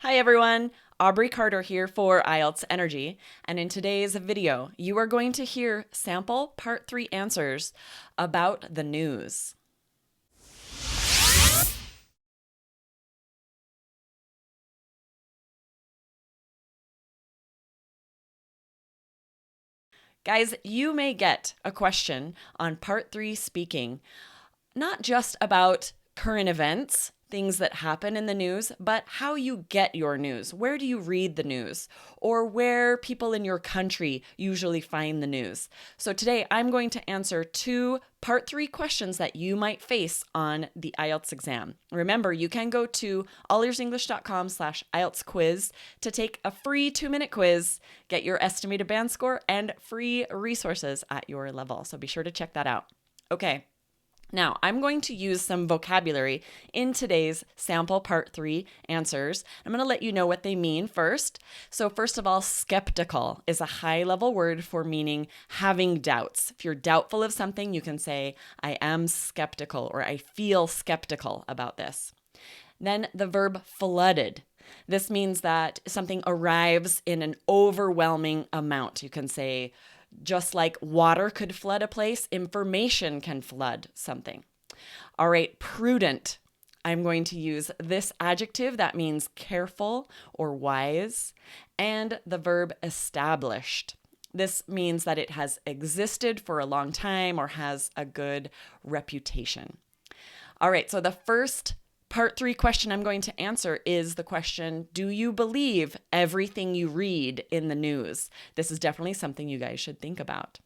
Hi everyone, Aubrey Carter here for IELTS Energy, and in today's video, you are going to hear sample part 3 answers about the news. Guys, you may get a question on part 3 speaking, not just about current events, things that happen in the news, but how you get your news. Where do you read the news? Or where people in your country usually find the news? So today I'm going to answer 2 part 3 questions that you might face on the IELTS exam. Remember, you can go to allearsenglish.com/IELTS quiz to take a free 2-minute quiz, get your estimated band score, and free resources at your level. So be sure to check that out. Okay. Now, I'm going to use some vocabulary in today's sample part 3 answers. I'm going to let you know what they mean first. So first of all, skeptical is a high-level word for meaning having doubts. If you're doubtful of something, you can say, I am skeptical, or I feel skeptical about this. Then the verb flooded. This means that something arrives in an overwhelming amount. You can say, just like water could flood a place, information can flood something. All right, prudent. I'm going to use this adjective that means careful or wise, and the verb established. This means that it has existed for a long time or has a good reputation. All right, so the first part 3 question I'm going to answer is the question, do you believe everything you read in the news? This is definitely something you guys should think about.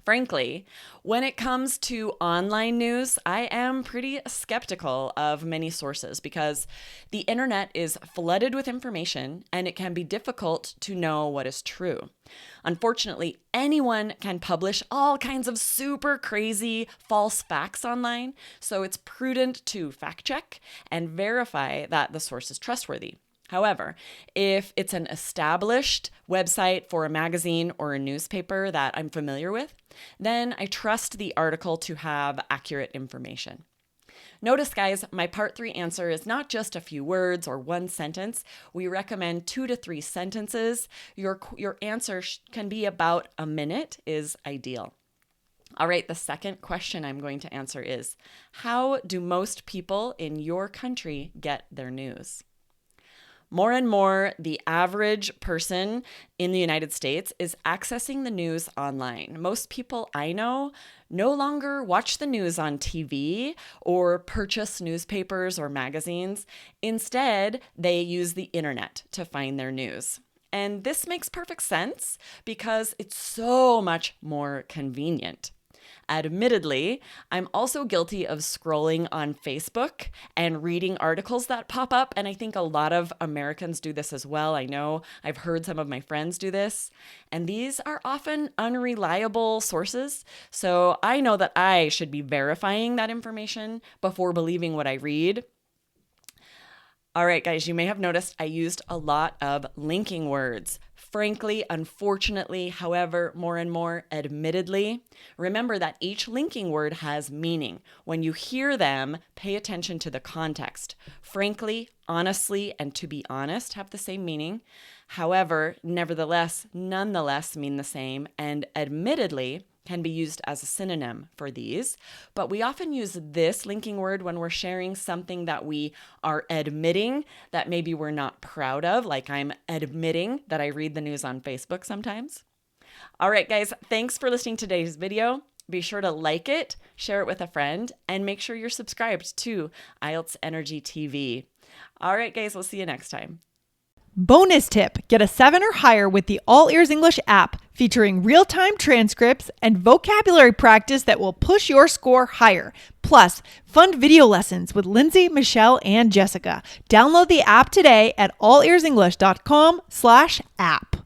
Frankly, when it comes to online news, I am pretty skeptical of many sources because the internet is flooded with information and it can be difficult to know what is true. Unfortunately, anyone can publish all kinds of super crazy false facts online, so it's prudent to fact check and verify that the source is trustworthy. However, if it's an established website for a magazine or a newspaper that I'm familiar with, then I trust the article to have accurate information. Notice, guys, my part 3 answer is not just a few words or one sentence. We recommend 2 to 3 sentences. Your answer can be about a minute is ideal. All right, the second question I'm going to answer is, how do most people in your country get their news? More and more, the average person in the United States is accessing the news online. Most people I know no longer watch the news on TV or purchase newspapers or magazines. Instead, they use the internet to find their news. And this makes perfect sense because it's so much more convenient. Admittedly, I'm also guilty of scrolling on Facebook and reading articles that pop up, and I think a lot of Americans do this as well. I know I've heard some of my friends do this, and these are often unreliable sources, so I know that I should be verifying that information before believing what I read. All right, guys, you may have noticed I used a lot of linking words. Frankly, unfortunately, however, more and more, admittedly, remember that each linking word has meaning. When you hear them, pay attention to the context. Frankly, honestly, and to be honest have the same meaning. However, nevertheless, nonetheless mean the same, and admittedly can be used as a synonym for these, but we often use this linking word when we're sharing something that we are admitting that maybe we're not proud of, like I'm admitting that I read the news on Facebook sometimes. All right, guys, thanks for listening to today's video. Be sure to like it, share it with a friend, and make sure you're subscribed to IELTS Energy TV. All right, guys, we'll see you next time. Bonus tip, get a 7 or higher with the All Ears English app featuring real-time transcripts and vocabulary practice that will push your score higher. Plus, fun video lessons with Lindsay, Michelle, and Jessica. Download the app today at allearsenglish.com/app.